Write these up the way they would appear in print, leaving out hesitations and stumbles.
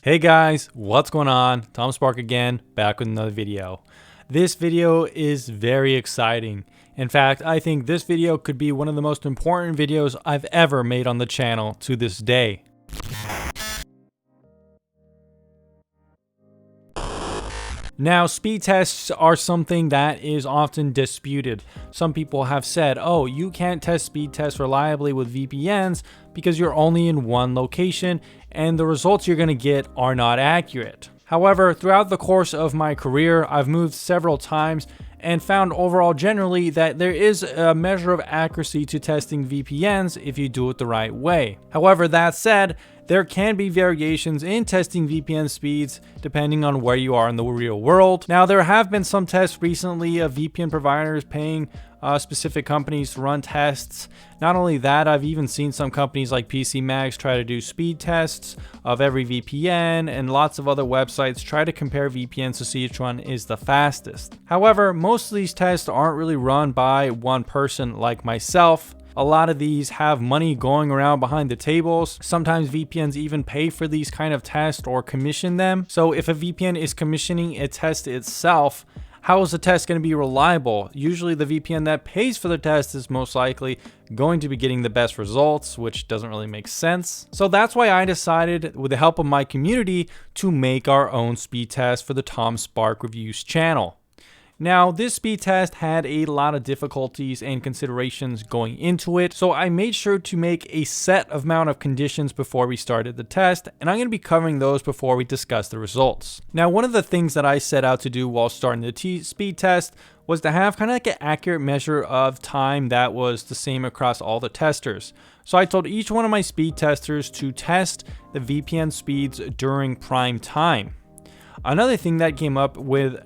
Hey guys, what's going on? Tom Spark again, back with another video. This video is very exciting. In fact, I think this video could be one of the most important videos I've ever made on the channel to this day. Now, speed tests are something that is often disputed. Some people have said, oh, you can't test speed tests reliably with VPNs because you're only in one location and the results you're going to get are not accurate. However, throughout the course of my career, I've moved several times and found overall generally that there is a measure of accuracy to testing VPNs if you do it the right way. However, that said, there can be variations in testing VPN speeds depending on where you are in the real world. Now, there have been some tests recently of VPN providers paying specific companies to run tests. Not only that, I've even seen some companies like PC Mags try to do speed tests of every VPN, and lots of other websites try to compare VPNs to see which one is the fastest. However, most of these tests aren't really run by one person like myself. A lot of these have money going around behind the tables. Sometimes VPNs even pay for these kind of tests or commission them. So if a VPN is commissioning a test itself, how is the test going to be reliable? Usually the VPN that pays for the test is most likely going to be getting the best results, which doesn't really make sense. So that's why I decided, with the help of my community, to make our own speed test for the Tom Spark Reviews channel. Now, this speed test had a lot of difficulties and considerations going into it, so I made sure to make a set amount of conditions before we started the test, and I'm going to be covering those before we discuss the results. Now, one of the things that I set out to do while starting the speed test was to have kind of like an accurate measure of time that was the same across all the testers. So I told each one of my speed testers to test the VPN speeds during prime time. Another thing that came up with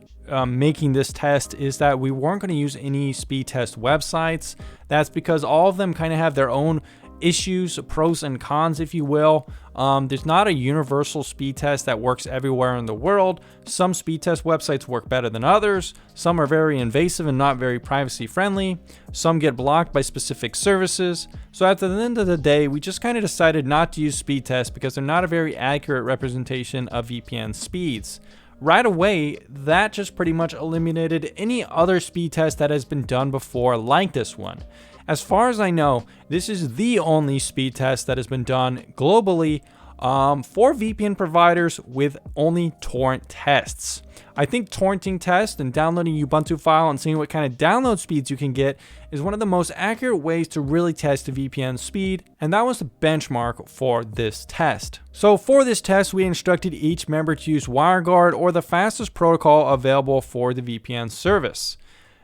making this test is that we weren't going to use any speed test websites. That's because all of them kind of have their own issues, pros and cons, if you will. There's not a universal speed test that works everywhere in the world. Some speed test websites work better than others. Some are very invasive and not very privacy friendly. Some get blocked by specific services. So at the end of the day, we just kind of decided not to use speed tests because they're not a very accurate representation of VPN speeds. Right away, that just pretty much eliminated any other speed test that has been done before like this one. As far as I know, this is the only speed test that has been done globally for VPN providers with only torrent tests. I think torrenting tests and downloading a Ubuntu file and seeing what kind of download speeds you can get is one of the most accurate ways to really test a VPN speed, and that was the benchmark for this test. So for this test, we instructed each member to use WireGuard or the fastest protocol available for the VPN service.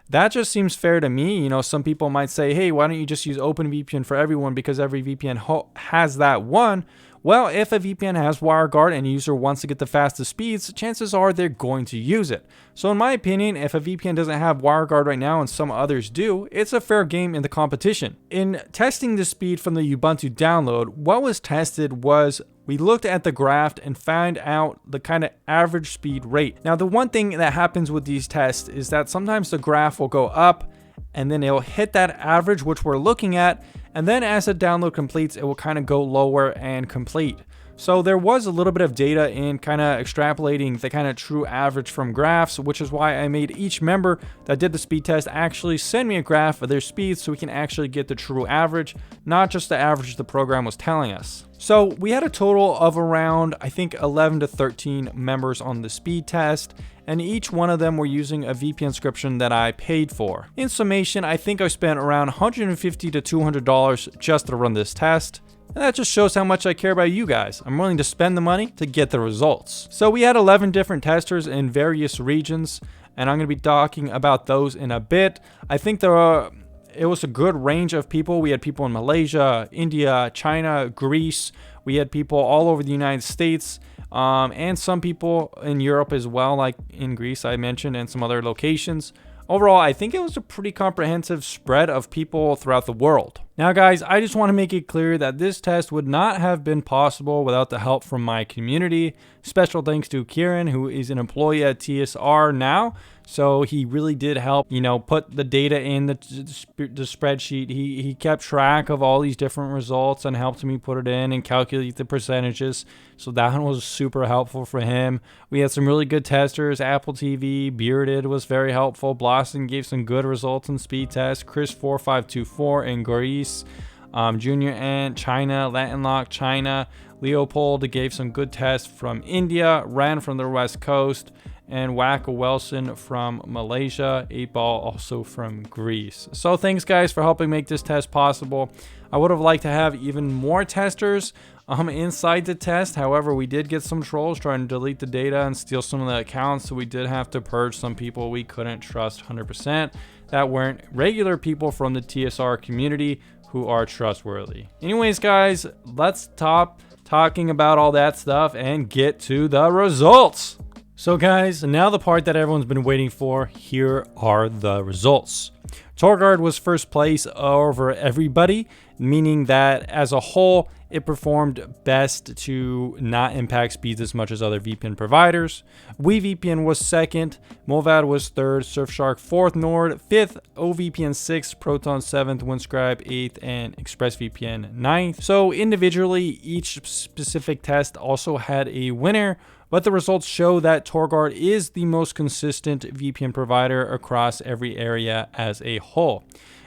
That just seems fair to me. You know, some people might say, hey, why don't you just use OpenVPN for everyone because every VPN has that one? Well, if a VPN has WireGuard and a user wants to get the fastest speeds, chances are they're going to use it. So in my opinion, if a VPN doesn't have WireGuard right now and some others do, it's a fair game in the competition. In testing the speed from the Ubuntu download, what was tested was we looked at the graph and found out the kind of average speed rate. Now, the one thing that happens with these tests is that sometimes the graph will go up and then it'll hit that average, which we're looking at. And then as the download completes, it will kind of go lower and complete. So there was a little bit of data in kind of extrapolating the kind of true average from graphs, which is why I made each member that did the speed test actually send me a graph of their speeds so we can actually get the true average, not just the average the program was telling us. So we had a total of around, I think, 11 to 13 members on the speed test, and each one of them were using a VPN subscription that I paid for. In summation, I think I spent around $150 to $200 just to run this test. And that just shows how much I care about you guys. I'm willing to spend the money to get the results. So we had 11 different testers in various regions, and I'm going to be talking about those in a bit. I think it was a good range of people. We had people in Malaysia, India, China, Greece. We had people all over the United States, and some people in Europe as well, like in Greece I mentioned, and some other locations. Overall, I think it was a pretty comprehensive spread of people throughout the world. Now guys, I just want to make it clear that this test would not have been possible without the help from my community. Special thanks to Kieran, who is an employee at TSR now. So he really did help, put the data in the spreadsheet. He kept track of all these different results and helped me put it in and calculate the percentages. So that was super helpful for him. We had some really good testers. Apple TV, Bearded was very helpful. Blossom gave some good results in speed tests. Chris4524 in Greece. Junior Ant, China. Latin Lock, China. Leopold gave some good tests from India. Ran from the West Coast. And Wacko Wilson from Malaysia, 8Ball also from Greece. So thanks guys for helping make this test possible. I would have liked to have even more testers inside the test. However, we did get some trolls trying to delete the data and steal some of the accounts, so we did have to purge some people we couldn't trust 100% that weren't regular people from the TSR community who are trustworthy. Anyways guys, let's stop talking about all that stuff and get to the results. So guys, now the part that everyone's been waiting for. Here are the results. Torguard was first place over everybody, meaning that as a whole, it performed best to not impact speeds as much as other VPN providers. VPN was second, Movad was third, Surfshark fourth, Nord fifth, OVPN sixth, Proton seventh, Windscribe eighth, and ExpressVPN ninth. So individually, each specific test also had a winner, but the results show that Torguard is the most consistent VPN provider across every area as a whole.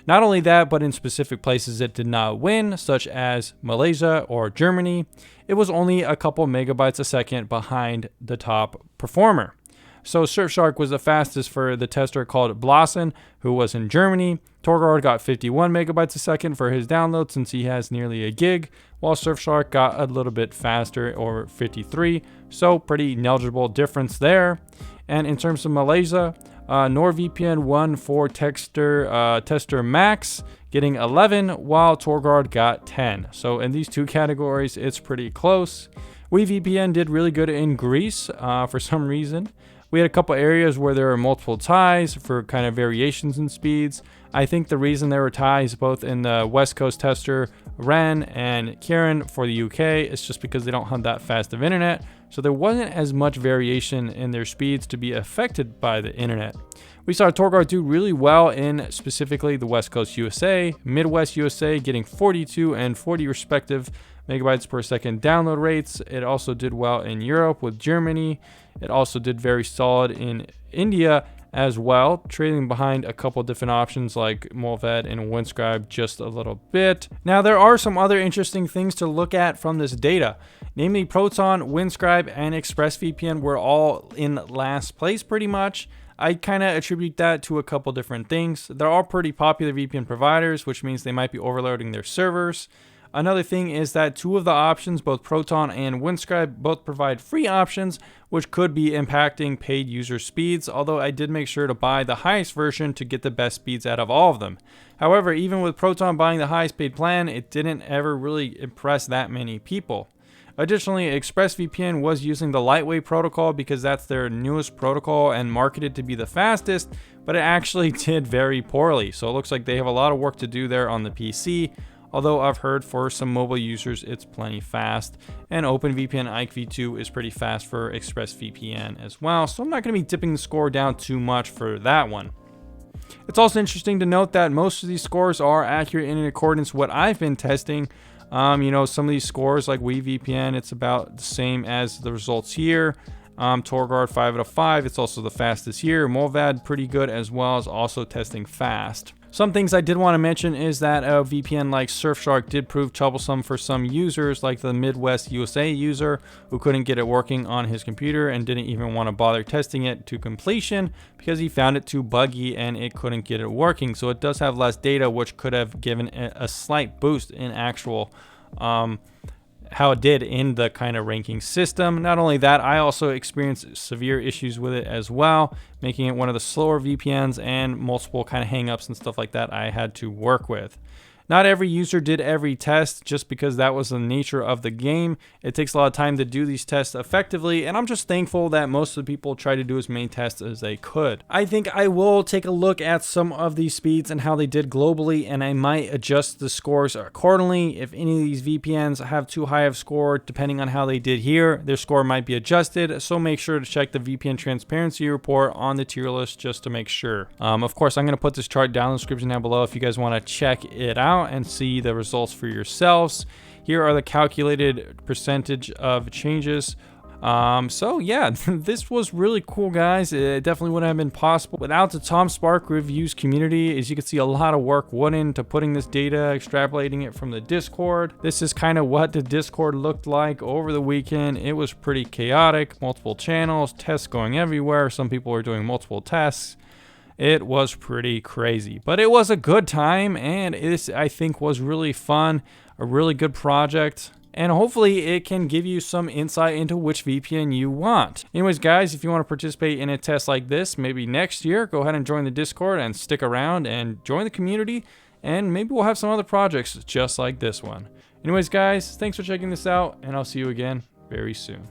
Not only that, but in specific places it did not win, such as Malaysia or Germany, it was only a couple megabytes a second behind the top performer. So Surfshark was the fastest for the tester called Blossom, who was in Germany. Torguard got 51 megabytes a second for his download since he has nearly a gig, while Surfshark got a little bit faster, or 53. So pretty negligible difference there. And in terms of Malaysia, NordVPN won for Tester Max, getting 11, while Torguard got 10. So in these two categories, it's pretty close. VPN did really good in Greece for some reason. We had a couple areas where there were multiple ties for kind of variations in speeds. I think the reason there were ties both in the West Coast tester, Ren and Kieran for the UK, is just because they don't have that fast of internet. So there wasn't as much variation in their speeds to be affected by the internet. We saw Torguard do really well in specifically the West Coast USA, Midwest USA getting 42 and 40 respective megabytes per second download rates. It also did well in Europe with Germany. It also did very solid in India as well, trailing behind a couple different options like Movad and Windscribe just a little bit. Now there are some other interesting things to look at from this data. Namely, Proton, Windscribe, and ExpressVPN were all in last place pretty much. I kind of attribute that to a couple different things. They're all pretty popular VPN providers, which means they might be overloading their servers. Another thing is that two of the options, both Proton and Windscribe, both provide free options, which could be impacting paid user speeds, although I did make sure to buy the highest version to get the best speeds out of all of them. However, even with Proton buying the highest paid plan, it didn't ever really impress that many people. Additionally, ExpressVPN was using the lightweight protocol because that's their newest protocol and marketed to be the fastest, but it actually did very poorly. So it looks like they have a lot of work to do there on the PC. Although I've heard for some mobile users it's plenty fast, and OpenVPN Ike V2 is pretty fast for ExpressVPN as well, so I'm not going to be dipping the score down too much for that one. It's also interesting to note that most of these scores are accurate in accordance with what I've been testing. Some of these scores like VPN, it's about the same as the results here. Torguard 5 out of 5, it's also the fastest here. Movad pretty good as well, as also testing fast. Some things I did want to mention is that a VPN like Surfshark did prove troublesome for some users, like the Midwest USA user who couldn't get it working on his computer and didn't even want to bother testing it to completion because he found it too buggy and it couldn't get it working. So it does have less data, which could have given a slight boost in actual how it did in the kind of ranking system. Not only that, I also experienced severe issues with it as well, making it one of the slower VPNs and multiple kind of hangups and stuff like that I had to work with. Not every user did every test just because that was the nature of the game. It takes a lot of time to do these tests effectively, and I'm just thankful that most of the people try to do as many tests as they could. I think I will take a look at some of these speeds and how they did globally, and I might adjust the scores accordingly. If any of these VPNs have too high of score, depending on how they did here, their score might be adjusted, so make sure to check the VPN transparency report on the tier list just to make sure. Of course, I'm going to put this chart down in the description down below if you guys want to check it out and see the results for yourselves. Here are the calculated percentage of changes. So yeah, this was really cool, guys. It definitely wouldn't have been possible without the Tom Spark Reviews community. As you can see, a lot of work went into putting this data, extrapolating it from the Discord. This is kind of what the Discord looked like over the weekend. It was pretty chaotic, multiple channels, tests going everywhere. Some people were doing multiple tests. It was pretty crazy, but it was a good time, and this, I think, was really fun, a really good project, and hopefully it can give you some insight into which VPN you want. Anyways, guys, if you want to participate in a test like this, maybe next year, go ahead and join the Discord and stick around and join the community, and maybe we'll have some other projects just like this one. Anyways, guys, thanks for checking this out, and I'll see you again very soon.